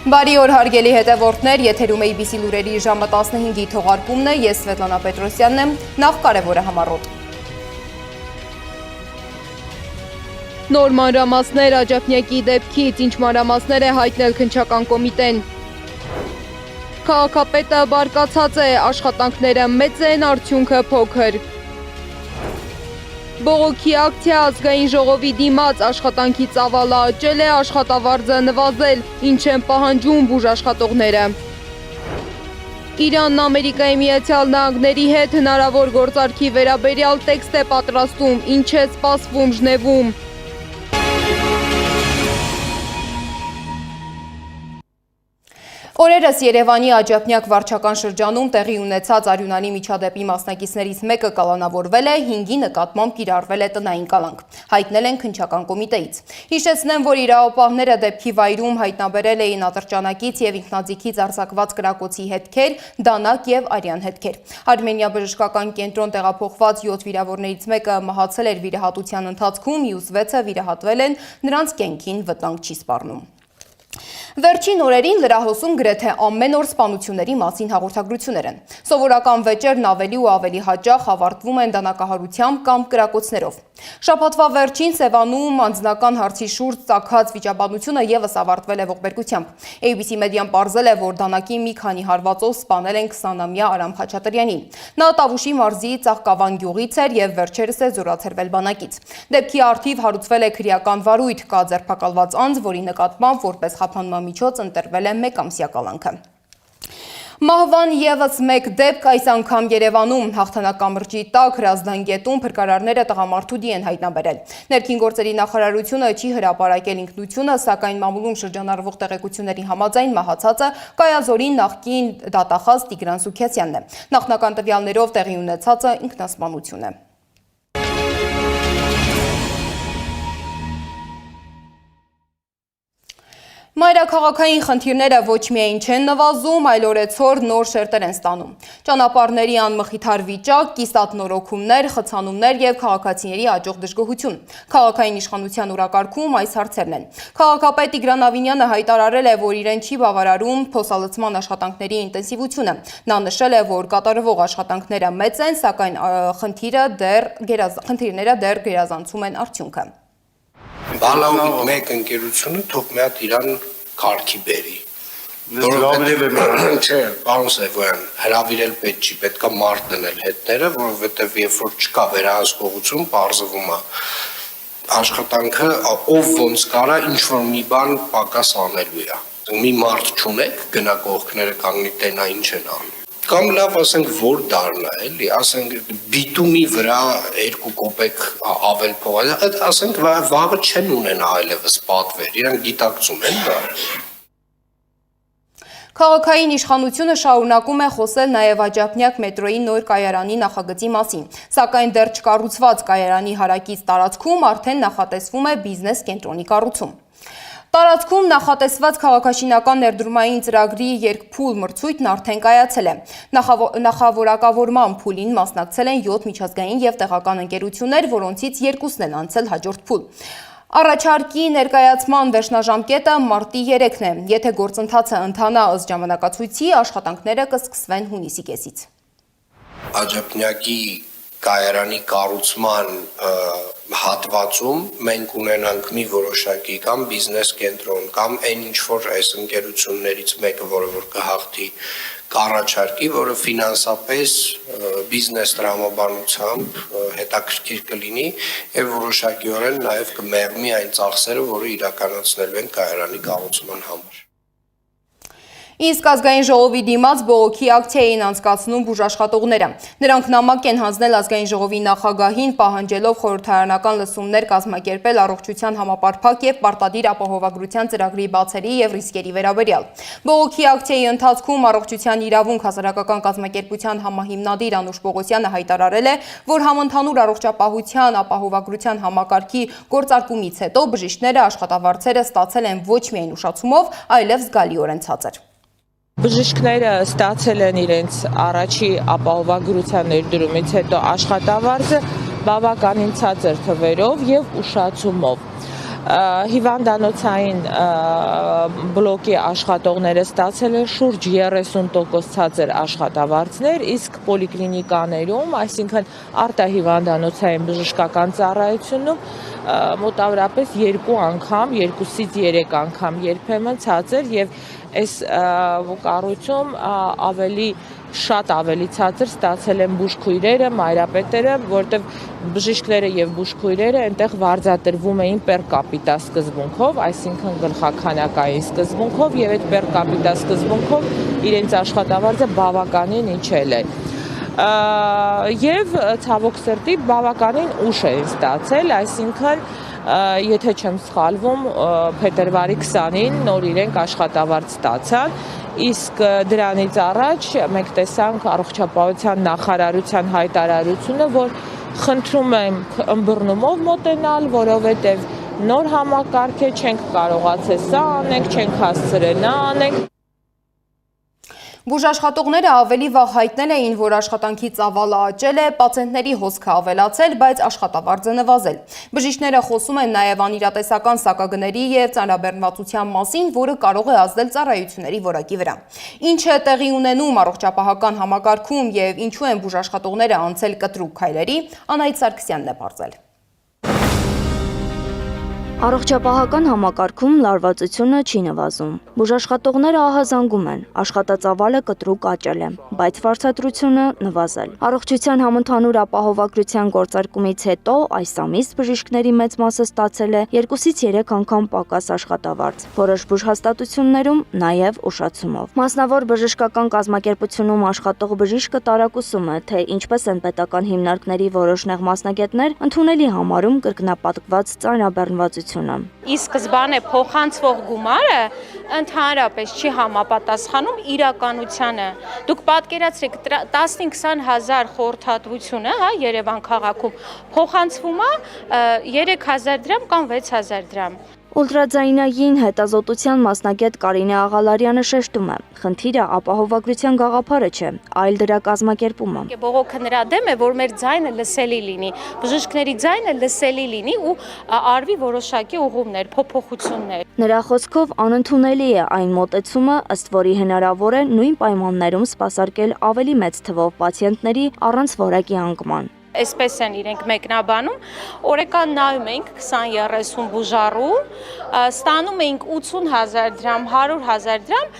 Բարի օր հարգելի հետևորդներ, եթերում ABC լուրերի ժամը 15-ի թողարկումն է, ես Սվետլանա Պետրոսյանն եմ, նախ կարևորը համառոտ։ Նոր մանրամասներ Աջափնյակի դեպքից, ինչ մանրամասներ է հայտնել քննչական կոմիտեն։ Քաղաքապետը բարկացած է, աշխատանքները մեծ են, արդյունքը փոքր։ Բողոքի ակցիա ազգային ժողովի դիմաց, աշխատանքի ծավալը աճել է, աշխատավարձը նվազել, ինչ են պահանջում բուժաշխատողները։ Իրանն Ամերիկայի Միացյալ Նահանգների հետ հնարավոր գործարքի վերաբերյալ տեքստ է պատրաստում, ինչ է սպասվում Ժնևում։ Օրերս Երևանի Աջափնյակ վարչական շրջանում տեղի ունեցած արյունանի միջադեպի մասնակիցներից մեկը կալանավորվել է, 5-ի նկատմամբ կիրառվել է տնային կալանք, հայտնել են քննչական կոմիտեից։ Հիշեցնեմ, որ իրավապահները դեպքի վայրում հայտնաբերել էին ատրճանակից և ինքնաձիգից արձակված կրակոցի հետքեր, դանակ և արյան հետքեր։ Արմենիա բժշկական կենտրոն տեղափոխված 7 վիրավորներից մեկը մահացել էր վիրահատության ընթացքում, մյուս 6-ը վիրահատվել են, նրանց կյանքին վտանգ չի սպառնում։ Վերջին օրերին լրահոսում գրեթե ամեն օր սպանությունների մասին հաղորդագրություններ են։ Սովորական վեճերն ավելի ու ավելի հաճախ ավարտվում են դանակահարությամբ կամ կրակոցներով։ Շաբաթվա վերջին Սևանում անձնական հարցի շուրջ ծագած վիճաբանությունը ևս ավարտվել է ողբերգությամբ։ ABC մեդիան պարզել է, որ դանակի մի քանի հարվածով սպանել են 20-ամյա Արամ Խաչատրյանին։ Նա Տավուշի մարզի Ծաղկավան գյուղից էր և վերջերս է զորացրվել բանակից։ Դեպքի առթիվ հարուցվել է քրեական վարույթ, կա ձերբակալված անձ, որի նկատմամբ որպես խափանման միջոց ընտրվել է 1 ամսյա կալանքը։ Մահվան ևս մեկ դեպք այս անգամ Երևանում, հաղթանակամրջի տակ Հրազդան գետում փրկարարները տղամարդու դի են հայտնաբերել։ Ներքին գործերի նախարարությունը չի հրապարակել ինքնությունը, սակայն մամուլում շրջանառվող տեղեկությունների համաձայն մահացածը Կայազորի նախկին դատախազ Տիգրան Սուքիասյանն է։ Նախնական տվյալներով տեղի ունեցածը ինքնասպանություն է։ Մայրաքաղաքային խնդիրները ոչ միայն չեն նվազում, այլ օրեցօր նոր շերտեր են ստանում։ Ճանապարհների անմխիթար վիճակ, կիսատ նորոգումներ, խցանումներ և քաղաքացիների աճող դժգոհություն։ Քաղաքային իշխանության օրակարգում այս հարցերն են։ Քաղաքապետ Տիգրան Ավինյանը հայտարարել է, որ իրեն չի բավարարում փոսալցման աշխատանքների ինտենսիվությունը։ Նա նշել է, որ կատարվող աշխատանքները մեծ են, սակայն խնդիրները դեռ գերազանցում են արդյունքը։ Բալավի մեկ ընկերությունը թող մի հատ իրան կարգի բերի։ Չէ, պարոն Սևոյան, հրավիրել պետք չի, պետք է մարդ դնել հետները, որովհետև երբ որ չկա վերահսկողություն, պարզվում է աշխատանքը ով ոնց կարա ինչ-որ մի բան պակաս անելու է։ Մի մարդ չունեք, գնա կողքները կանգնի տենա ինչ են անում։ Կամ լավ ասենք որ դառնա էլի, ասենք բիտումի վրա 2 կոպեկ ավել փող, ասենք վաղը չեն ունենա այլևս պատվեր, իրանք գիտակցում են դա։ Քաղաքային իշխանությունը շարունակում է խոսել նաև Աջափնյակ մետրոյի նոր կայարանի նախագծի մասին, սակայն դեռ չկառուցված կայարանի հարակից տարածքում արդեն նախատեսվում է բիզնես կենտրոնի կառուցում։ Տարածքում նախատեսված քաղաքաշինական ներդրումային ծրագրի երկփուլ մրցույթն արդեն կայացել է։ Նախավորակավորման փուլին մասնակցել են 7 միջազգային և տեղական ընկերություններ, որոնցից 2-ն են անցել հաջորդ փուլ։ Առաջարկի ներկայացման վերջնաժամկետը մարտի 3-ն է։ Եթե գործընթացը ընթանա ըստ ժամանակացույցի, աշխատանքները կսկսվեն հունիսի կեսից։ Աջափնյակի կայարանի կառուցման հատվածում մենք ունենանք մի որոշակի կամ բիզնես կենտրոն կամ այն ինչ որ այս ընկերություններից մեկը, որը որ կհաղթի կառաջարկի, որը ֆինանսապես բիզնես տրամաբանությամբ հետաքրքիր կլինի եւ որոշակիորեն նաեւ կմեղմի այն ծախսերը, որը իրականացնելու են կայարանի կառուցման համար։ Իսկ ազգային ժողովի դիմաց բողոքի ակցիա էին անցկացնում բուժաշխատողները։ Նրանք նամակ են հանձնել ազգային ժողովի նախագահին, պահանջելով խորհրդարանական լսումներ կազմակերպել առողջության համապարփակ և պարտադիր ապահովագրության ծրագրի բացերի և ռիսկերի վերաբերյալ։ Բողոքի ակցիայի ընթացքում առողջության իրավունք հասարակական կազմակերպության համահիմնադիր Անուշ Պողոսյանը հայտարարել է, որ համընդհանուր առողջապահության ապահովագրության համակարգի գործարկումից հետո բժիշկները աշխատավարձերը ստացել են ոչ միայն ուշացումով, այլև զգալիորեն ցածր։ Բժիշկները ստացել են իրենց առաջի ապահովագրության ներդրումից հետո աշխատավարձը բավականին ցածր թվերով և ուշացումով։ Հիվանդանոցային բլոկի աշխատողները ստացել են շուրջ 30% ցածր աշխատավարձներ, իսկ պոլիկլինիկաներում, այսինքն արտահիվանդանոցային բժշկական ծառայությունում մոտավորապես 2 անգամ, 2-ից 3 անգամ երբեմն ցածր եւ այս կառույցում շատ ավելի ցածր ստացել են բուժքույրերը, մայրապետերը, որտեղ բժիշկները եւ բուժքույրերը այնտեղ վարձատրվում էին per capita սկզբունքով, այսինքն գլխաքանակային սկզբունքով եւ այդ per capita սկզբունքով իրենց աշխատավարձը բավականին իջել է։ Եվ ցավոք սրտի բավականին ուշ են ստացել, այսինքն եթե չեմ սխալվում, փետրվարի 20-ին նոր իրենք աշխատավարձ ստացան, իսկ դրանից առաջ մենք տեսանք առողջապահության նախարարության հայտարարությունը, որ խնդրում ենք ըմբռնումով մոտենալ, որովհետև նոր համակարգ է, չենք կարողացել սա անենք, չենք հասցրել նա անենք։ Բուժաշխատողները ավելի վաղ հայտնել էին, որ աշխատանքի ծավալը աճել է, պացիենտների հոսքը ավելացել, բայց աշխատավարձը նվազել։ Բժիշկները խոսում են նաև անիրատեսական սակագների և ծանրաբեռնվածության մասին, որը կարող է ազդել ծառայությունների որակի վրա։ Ինչ է տեղի ունենում առողջապահական համակարգում և ինչու են բուժաշխատողները անցել կտրուկ քայլերի, Անահիտ Սարգսյանն է պարզել։ Առողջապահական համակարգում լարվածությունը չի նվազում։ Բուժաշխատողները ահազանգում են, աշխատածավալը կտրուկ աճել է, բայց վարձատրությունը նվազել։ Առողջության համընդհանուր ապահովագրության գործարկումից հետո այս ամիս բժիշկների մեծ մասը ստացել է 2-ից 3 անգամ պակաս աշխատավարձ, որոշ բուժհաստատություններում նաև ուշացումով։ Մասնավոր բժշկական կազմակերպությունում աշխատող բժիշկը տարակուսում է, թե ինչպես են պետական հիմնարկների որոշ նեղ մասնագետներ ընդունելի համարում կրկնապատկված ծանրաբեռնվածություն։ Ի սկզբանե փոխանցվող գումարը ընդհանրապես չի համապատասխանում իրականությանը։ Դուք պատկերացրեք 15-20 հազար խորհրդատվությունը, Երևան քաղաքում փոխանցվում է 3000 դրամ կամ 6000 դրամ։ Ուլտրաձայնային հետազոտության մասնագետ Կարինե Աղալարյանը շեշտում է. խնդիրը ապահովագրության գաղափարը չէ, այլ դրա կազմակերպումը։ Բողոքը նրա դեմ է, որ մեր ձայնը լսելի լինի, բժիշկների ձայնը լսելի լինի ու արվի որոշակի ուղումներ, փոփոխություններ։ Նրա խոսքով անընդունելի է այն մոտեցումը, ըստ որի հնարավոր է նույն պայմաններում սպասարկել ավելի մեծ թվով պացիենտների առանց որակի անկման։ Այսպես են իրենք մեկնաբանում, օրական նայում էինք 20-30 բուժառու, ստանում էինք 80,000 դրամ, 100,000 դրամ,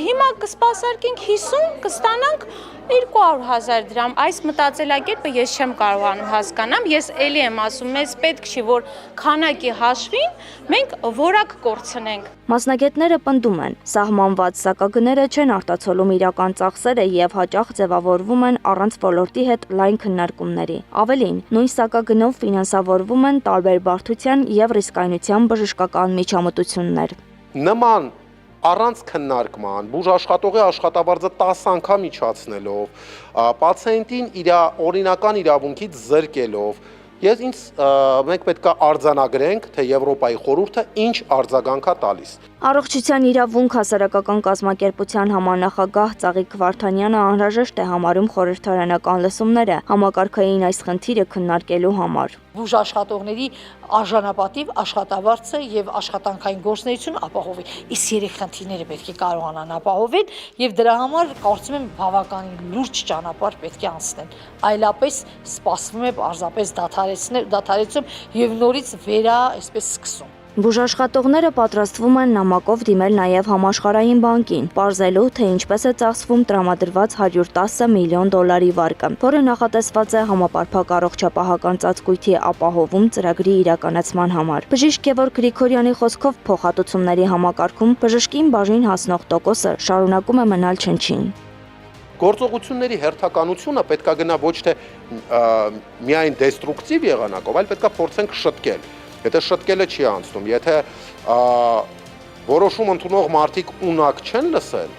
հիմա կսպասարկենք 50, կստանանք 200,000 դրամ։ Այս մտածելակերպը ես չեմ կարողանում հասկանամ, ես էլի եմ ասում, մեզ պետք չի, որ քանակի հաշվին մենք որակ կորցնենք։ Մասնագետները պնդում են, սահմանված սակագները չեն արտացոլում իրական ծախսերը եւ հաճախ ձևավորվում են առանց ոլորտի հետ լայն քննարկումների։ Ավելին, նույն սակագնով ֆինանսավորվում են տարբեր բարդության եւ ռիսկայնության բժշկական միջամտություններ։ Նման առանց քննարկման, բուժաշխատողի աշխատավարձը 10 անգամ իջացնելով, պացիենտին իր օրինական իրավունքից զրկելով, մենք պետք է արձանագրենք, թե Եվրոպայի խորհուրդը ինչ արձագանք է տալիս։ Առողջության իրավունք հասարակական կազմակերպության համանախագահ Ծաղիկ Վարդանյանը անհրաժեշտ է համարում խորհրդարանական լսումները համակարգային այս խնդիրը քննարկելու համար։ Բուժաշխատողների արժանապատիվ աշխատավարձը եւ աշխատանքային գործունեությունը ապահովի։ Իսկ երեք խնդիրները պետք է կարողանան ապահովել եւ դրա համար կարծում եմ բավականին լուրջ ճանապարհ պետք է անցնել։ Այլապես սպասվում է պարզապես դադարեցում եւ նորից այսպես սկսում։ Բուժաշխատողները պատրաստվում են նամակով դիմել նաև համաշխարհային բանկին, պարզելու, թե ինչպես է ծախսվում տրամադրված $110 միլիոն վարկը, որը նախատեսված է համապարփակ առողջապահական ծածկույթի ապահովում ծրագրի իրականացման համար։ Բժիշկ Գևորգ Գրիգորյանի խոսքով փոխհատուցումների համակարգում բժշկին բաժին հասնող տոկոսը շարունակում է մնալ չնչին։ Գործողությունների հերթականությունը պետք է գնա ոչ թե միայն դեստրուկտիվ եղանակով, այլ պետք է փորձենք շտկել։ Եթե շտկելը չի անցնում, եթե որոշում ընդունող մարդիկ ունակ չեն լսել,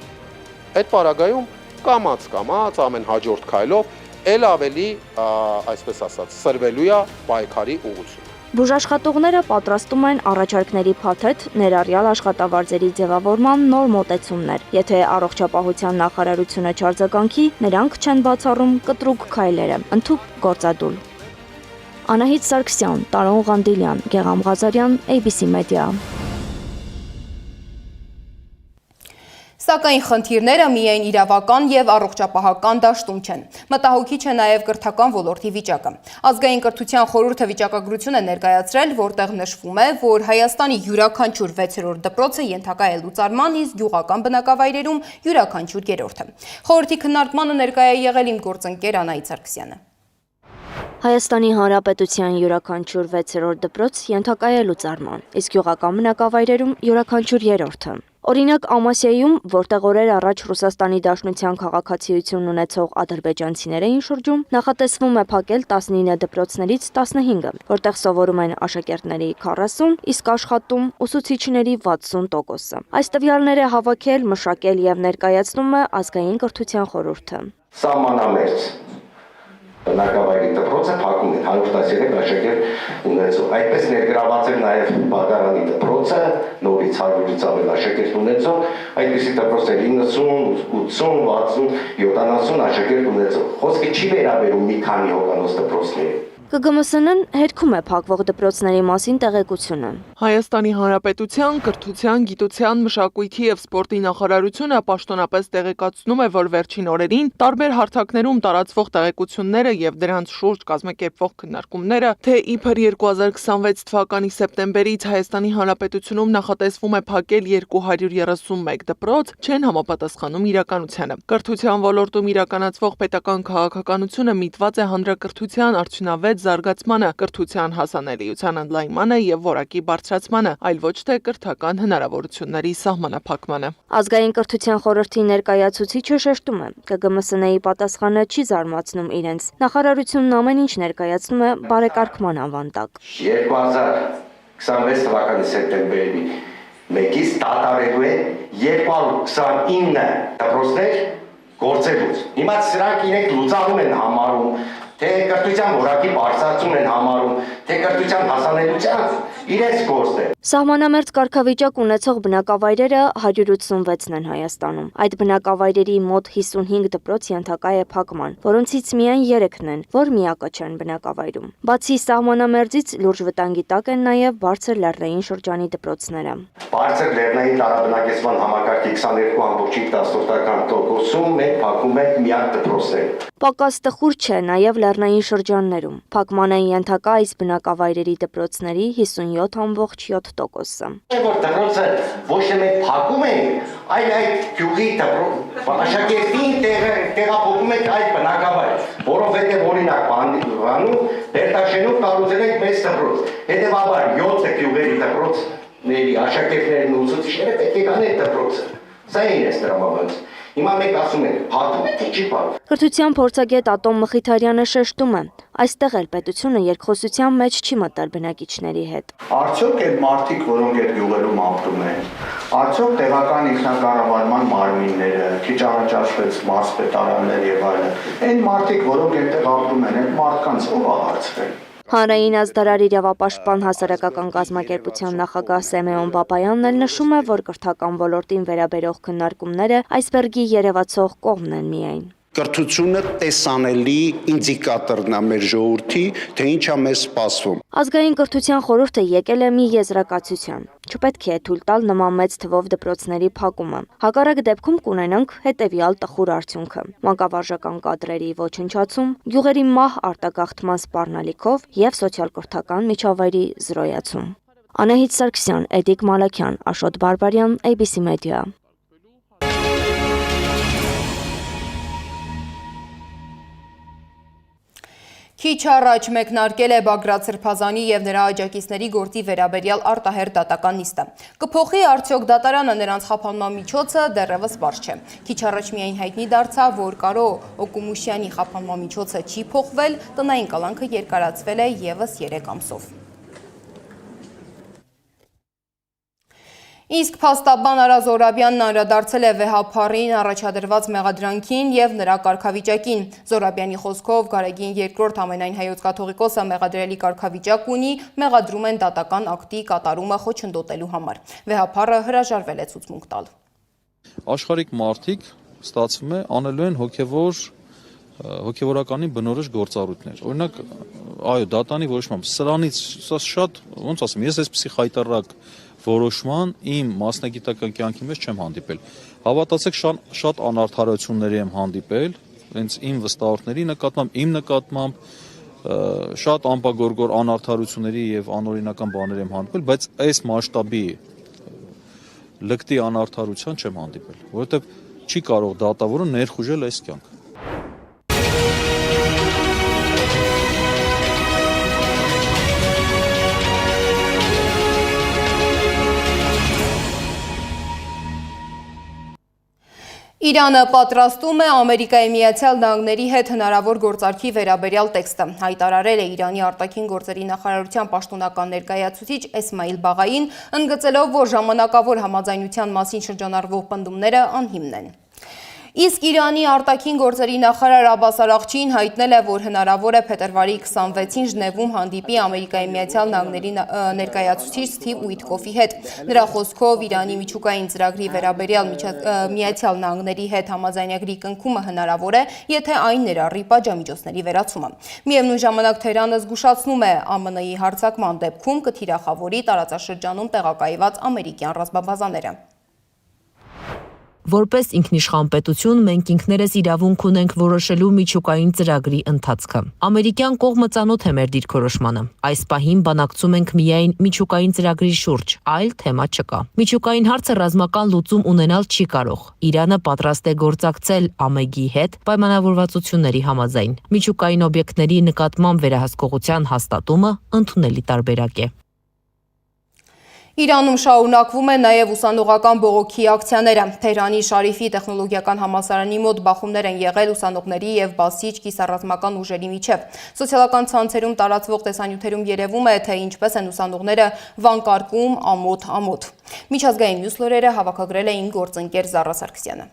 այդ պարագայում կամաց ամեն հաջորդ քայլով էլ ավելի, այսպես ասած, սրվելու է պայքարի ուղղությունը։ Բուժաշխատողները պատրաստում են առաջարկների փաթեթ, ներառյալ աշխատավարձերի ձևավորման նոր մոտեցումներ։ Եթե առողջապահության նախարարությունը չարձագանքի, նրանք չեն բացառում կտրուկ քայլերը, ընդհուպ գործադուլ։ Անահիտ Սարգսյան, Տարոն Ղանդիլյան, Գեղամ Ղազարյան, ABC Media։ Սակայն խնդիրները միայն իրավական եւ առողջապահական դաշտում չեն։ Մտահոգիչ է նաեւ կրթական ոլորտի վիճակը։ Ազգային կրթության խորհուրդը վիճակագրություն է ներկայացրել, որտեղ նշվում է, որ Հայաստանի յուրաքանչյուր 6-րդ դպրոցը ենթակա է լուծարման, իսկ գյուղական բնակավայրերում յուրաքանչյուր 3-րդը։ Խորհրդի քննարկմանը ներկայ է եղել իմ գործընկեր Անահիտ Սարգսյանը։ Հայաստանի Հանրապետության յուրաքանչյուր 6-րդ դպրոց ենթակա է լուծարման, իսկ գյուղական բնակավայրերում յուրաքանչյուր 3-րդը։ Օրինակ Ամասիայում, որտեղ օրեր առաջ Ռուսաստանի Դաշնության քաղաքացիություն ունեցող ադրբեջանցիներ էին շրջում, նախատեսվում է փակել 19 դպրոցներից 15-ը, որտեղ սովորում են աշակերտների 40, իսկ աշխատում ուսուցիչների 60%-ը։ Այս տվյալները է հավաքել, մշակել եւ ներկայացնում է Ազգային կրթության խորհուրդը։ Սահմանամերձ բնակավայրի դպրոցը փակում է 113 աշակերտ ունեցող։ Այդպես ներգրաված է նաև Բաղարանի դպրոցը, նորից 100-ից ավել աշակերտ ունեցող, այդպիսի դպրոցներ 90, 80, 60, 70 աշակերտ ունեցող։ Խոսքը չի վերաբերում մի քանի հոգանոց դպրոցների։ ԿԳՄՍՆ-ն հերքում է փակվող դպրոցների մասին տեղեկությունը։ Հայաստանի Հանրապետության կրթության, գիտության, մշակույթի եւ սպորտի նախարարությունը պաշտոնապես տեղեկացնում է, որ վերջին օրերին տարբեր հարթակներում տարածվող տեղեկությունները եւ դրանց շուրջ կազմակերպվող քննարկումները, թե իբր 2026 թվականի սեպտեմբերից Հայաստանի Հանրապետությունում նախատեսվում է փակել 231 դպրոց, չեն համապատասխանում իրականությանը։ Կրթության ոլորտում իրականացվող պետական քաղաքականությունը միտված է հանրակրթության արդյունավետ զարգացմանը, կրթության հասանելիության ընդլայնմանը եւ որակի բարձրացմանը, այլ ոչ թե կրթական հնարավորությունների սահմանափակմանը։ Ազգային կրթության խորհրդի ներկայացուցիչը շեշտում է, ԿԳՄՍՆ-ի պատասխանը չի զարմացնում իրենց։ Նախարարությունն ամեն ինչ ներկայացնում է բարեկարգման ավանդակ։ 2026 թվականի սեպտեմբերի 1-ից դատարելու է 229 դպրոցներ գործելուց։ Հիմա սրանք իրենք լուծարում են համարում, թե կրթության որակի բարձրացում են համարում, թե կրթության հասանելիության իրենց գործն է։ Սահմանամերձ կարգավիճակ ունեցող բնակավայրերը 186-ն են Հայաստանում։ Այդ բնակավայրերի մոտ 55 դպրոց ենթակա է փակման, որոնցից միայն 3-ն են, որ միակը չեն բնակավայրում։ Բացի սահմանամերձից լուրջ վտանգի տակ են նաև բարձր լեռնային շրջանի դպրոցները։ Բարձր լեռնային տարաբնակեցման համակարգի 22.10%-ում մենք փակում ենք միակ դպրոցները։ Պակաս տխուր չէ նաև լեռնային շրջաններում։ Փակման են ենթակա այս բնակավայրերի դպրոցների 57.7%-ը։ Որ դպրոցը ոչ թե մենք փակում ենք, այլ այդ գյուղի աշակերտին տեղափոխում ենք այդ բնակավայր, որովհետև օրինակ բանում Բերտաշենում կառուցել ենք մեծ դպրոց։ Հետևաբար 7 գյուղերի դպրոցների աշակերտներն ու ուսուցիչները պետք է գան այդ դպրոցը։ Սա է իրենց տրամաբանից։ Հիմա մենք ասում ենք, փակում է թե չի փակում։ Կրթության փորձագետ Ատոմ Մխիթարյանը շեշտում է, այստեղ էլ պետությունը երկխոսության մեջ չի մտել բնակիչների հետ։ Արդյոք այդ մարդիկ, որոնք այդ գյուղերում ապրում են, արդյոք տեղական ինքնակառավարման մարմինները, քիչ առաջ ասվեց մարզպետարաններ եւ այլն, այն մարդիկ, որոնք այդտեղ ապրում են, այդ մարդկանց ով է հարցրել։ Հանրային ազդարար իրավապաշտպան հասարակական կազմակերպության նախագահ Սեմեոն Բաբայանն էլ նշում է, որ կրթական ոլորտին վերաբերող քննարկումները այսպերգի երևացող կողմն են միայն։ Կրթությունը տեսանելի ինդիկատորն է մեր ժողովրդի, թե ինչա մեզ սպասվում։ Ազգային կրթության խորհուրդը եկել է մի եզրակացության։ Չպետք է թույլ տալ նման մեծ թվով դպրոցների փակումը։ Հակառակ դեպքում կունենանք հետևյալ տխուր արդյունքը՝ մանկավարժական կադրերի ոչնչացում, գյուղերի մահ արտագաղթման սպառնալիքով եւ սոցիալ-կրթական միջավայրի զրոյացում։ Անահիտ Սարգսյան, Էդիկ Մալաքյան, Աշոտ Բարբարյան, ABC Media։ Քիչ առաջ մեկնարկել է Բագրատ Սրբազանի եւ նրա աջակիցների գործի վերաբերյալ արտահերթ դատական նիստը։ Կփոխի արդյոք դատարանը նրանց խափանման միջոցը դեռևս պարզ չէ։ Քիչ առաջ միայն հայտնի դարձավ, որ Կարո Օկումուշյանի խափանման միջոցը չի փոխվել, տնային կալանքը երկարացվել է եւս 3 ամսով։ Իսկ փաստաբան Արա Զորաբյանն անդրադարձել է վեհափառին առաջադրված մեղադրանքին եւ նրա կարգավիճակին։ Զորաբյանի խոսքով Գարեգին II ամենայն հայոց կաթողիկոսը մեղադրելի կարգավիճակ ունի, մեղադրում են դատական ակտի կատարումը խոչընդոտելու համար։ Վեհափառը հրաժարվել է ցուցմունք տալ։ Աշխարհիկ մարդիկ ստացվում է անելու են հոգևոր հոգևորականի բնորոշ գործառույթներ։ Օրինակ, այո, դատանի որոշմամբ սրանից շատ, ոնց ասեմ, ես այսպեսի խայտառակ որոշման իմ մասնագիտական կյանքի մեջ չեմ հանդիպել։ Հավատացեք, շատ անարդարությունների եմ հանդիպել, հենց իմ վստահորդների նկատմամբ, իմ նկատմամբ շատ անպագորգոր անարդարությունների եւ անօրինական բաներ եմ հանդիպել, բայց այս մասշտաբի լկտի անարդարության չեմ հանդիպել, որովհետեւ չի կարող դատավորը ներխուժել այս կյանք։ Իրանը պատրաստում է Ամերիկայի Միացյալ Նահանգների հետ հնարավոր գործարքի վերաբերյալ տեքստը։ Հայտարարել է Իրանի արտաքին գործերի նախարարության պաշտոնական ներկայացուցիչ Էսմայիլ Բաղային, ընդգծելով, որ ժամանակավոր համաձայնության մասին շրջանառվող պնդումները անհիմն են։ Իսկ Իրանի արտաքին գործերի նախարար Աբբաս Արաղչին հայտնել է, որ հնարավոր է փետրվարի 26-ին Ժնևում հանդիպի Ամերիկայի Միացյալ Նահանգների ներկայացուցիչ Սթիվ Ուիթկոֆի հետ։ Նրա խոսքով Իրանի միջուկային ծրագրի վերաբերյալ Միացյալ Նահանգների հետ համաձայնագրի կնքումը հնարավոր է, եթե այն ներառի պատժամիջոցների վերացումը։ Միևնույն ժամանակ Թեհրանը զգուշացնում է, ԱՄՆ-ի հարձակման դեպքում կթիրախավորի տարածաշրջանում տեղակայված ամերիկյան ռազմաբազաները։ Որպես ինքնիշխան պետություն մենք ինքներս իրավունք ունենք որոշելու միջուկային ծրագրի ընթացքը։ Ամերիկյան կողմը ծանոթ է մեր դիրքորոշմանը։ Այս պահին բանակցում ենք միայն միջուկային ծրագրի շուրջ, այլ թեմա չկա։ Միջուկային հարցը ռազմական լուծում ունենալ չի կարող։ Իրանը պատրաստ է գործակցել ԱՄԷԳ-ի հետ պայմանավորվածությունների համաձայն։ Միջուկային օբյեկտների նկատմամբ վերահսկողության հաստատումը ընդունելի տարբերակ է։ Իրանում շարունակվում է նաև ուսանողական բողոքի ակցիաները։ Թեհրանի Շարիֆի տեխնոլոգիական համալսարանի մոտ բախումներ են եղել ուսանողների եւ բասիչ կիսառազմական ուժերի միջև։ Սոցիալական ցանցերում տարածվող տեսանյութերում երևում է, թե ինչպես են ուսանողները վանկարկում ամոթ։ Միջազգային մյուս լուրերը հավաքագրել է իմ գործընկեր Զառա Սարգսյանը։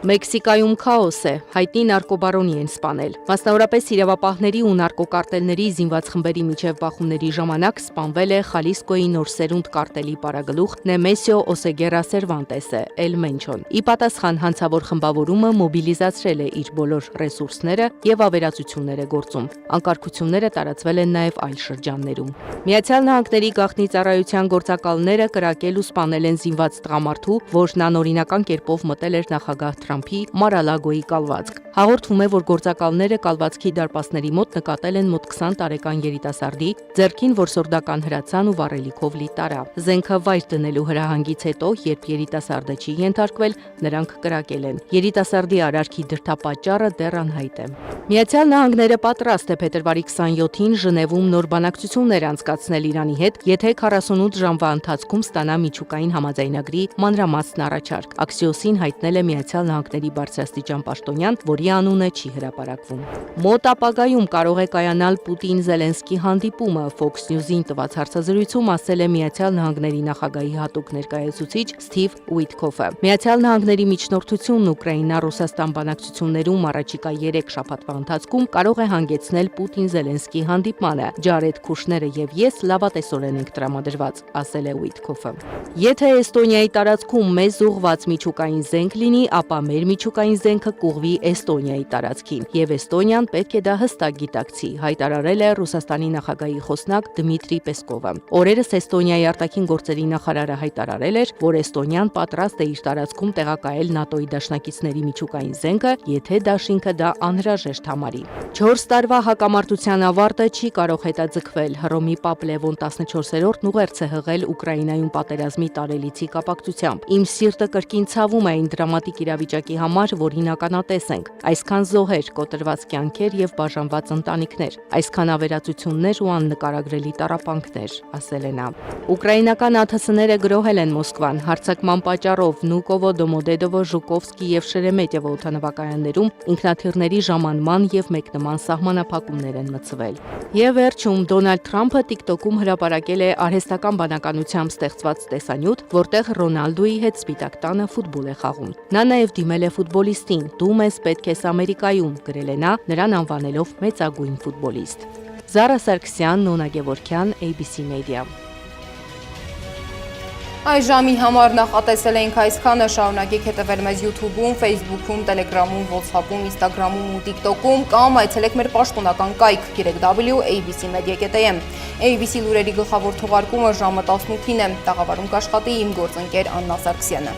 Մեքսիկայում քաոս է, հայտնի նարկոբարոնի են սպանել։ Մասնավորապես իրավապահների ու նարկոկարտելների զինված խմբերի միջև բախումների ժամանակ սպանվել է Խալիսկոյի նոր սերունդ կարտելի պարագլուխ Նեմեսիո Օսեգերա Սերվանտեսը, Էլ Մենչոն։ Ի պատասխան հանցավոր խմբավորումը մոբիլիզացրել է իր բոլոր ռեսուրսները եւ ավերածություններ է գործում։ Անկարգությունները տարածվել են նաեւ այլ շրջաններում։ Միացյալ Նահանգների գաղտնի ծառայության գործակալները կրակել ու սպանել են զինված տղամարդու, որն անօրինական կերպով մտել էր նախագահ Թրամփի Մարալագոյի կալվածք։ Հաղորդվում է, որ գործակալները կալվածքի դարպասների մոտ նկատել են մոտ 20 տարեկան երիտասարդի ձեռքին որսորդական հրացան ու վառելիքով լի տարա։ Զենքը վայր դնելու հրահանգից հետո, երբ երիտասարդը չի ենթարկվել, նրանք կրակել են։ Երիտասարդի արարքի դրդապատճառը դեռ անհայտ է։ Միացյալ Նահանգները պատրաստ է փետրվարի 27-ին Ժնևում նոր բանակցություններ անցկացնել Իրանի հետ, եթե 48 ժամվա ընթացքում ստանա միջուկային համաձայնագրի մանրամասն առաջարկ։ Աքսիոսին հայտնել է Միացյալ Նահանգների բարձրաստիճան պաշտոնյան, որի անունը չի հրապարակվում։ Մոտ ապագայում կարող է կայանալ Պուտին-Զելենսկի հանդիպումը, Fox News-ին տված հարցազրույցում ասել է Միացյալ Նահանգների նախագահի հատուկ ներկայացուցիչ Սթիվ Ուիթկոֆը։ Միացյալ Նահանգների միջնորդությունն Ուկրաինա-Ռուսաստան բանակցություններում առաջիկա 3 շաբաթվա ընթացքում կարող է հանգեցնել Պուտին-Զելենսկի հանդիպմանը։ Ջարեդ Քուշները եւ ես լավատեսորեն ենք տրամադրված, ասել է Ուիթկոֆը։ Եթե Էստոնիայի տարածքում մեզ ուղղված միջուկային զենք լինի, ապա մեր միջուկային զենքը կուղվի Էստոնիայի տարածքին, եւ Էստոնիան պետք է դա հստակ գիտակցի, հայտարարել է Ռուսաստանի նախագահի խոսնակ Դմիտրի Պեսկովը։ Օրերս Էստոնիայի արտաքին գործերի նախարարը հայտարարել էր, որ Էստոնիան պատրաստ է իր տարածքում տեղակայել ՆԱՏՕ-ի դաշնակիցների միջուկային զենքը, եթե դաշինքը դա անհրաժեշտ համարի։ 4 տարվա հակամարտության ավարտը չի կարող հետաձգվել։ Հռոմի Պապ Լևոն 14-րդն ուղերձ է հղել Ուկրաինայում պատերազմի տարելիցի կապակցությամբ։ Իմ սիրտը կրկին ցավում է այն դրամատիկ իրավիճակի համար, որին ականատես ենք։ Այսքան զոհեր, կոտրված կյանքեր եւ բաժանված ընտանիքներ, այսքան ավերածություններ ու աննկարագրելի տառապանքներ, ասել է նա։ Ուկրաինական ԱԹՍ-ները գրոհել են Մոսկվան հարձակման պատճառով Վնուկովո, Դոմոդեդովո, Ժուկովսկի եւ Շերեմետյևո օդանավակայաններում ինքնաթիռների ժամանման եւ մեկնման սահմանափակումներ են մտցվել։ Եվ վերջում Դոնալդ Թրամփը TikTok-ում հրապարակել է արհեստական բանականությամբ ստեղծված տեսանյութ, որտեղ Ռոնալդոյի հետ Սպիտակ տանը ֆուտբոլ է խաղում։ Նա նաև դիմել է ֆուտբոլիստին՝ «Դու մեզ պետք ես Ամերիկայում», գրել է նա, նրան անվանելով մեծագույն ֆուտբոլիստ։ Զառա Սարգսյան, Նոնա Գևորգյան, ABC Media։ Այս ժամի համար նախատեսել էինք այսքանը, շարունակեք հետևել մեզ YouTube-ում, Facebook-ում, Telegram-ում, WhatsApp-ում, Instagram-ում ու TikTok-ում կամ այցելեք մեր պաշտոնական կայք www.abcmedia.am։ ABC լուրերի գլխավոր թողարկումը ժամը 18-ին է, տաղավարում կաշխատի իմ գործընկեր Աննա Սարգսյանը։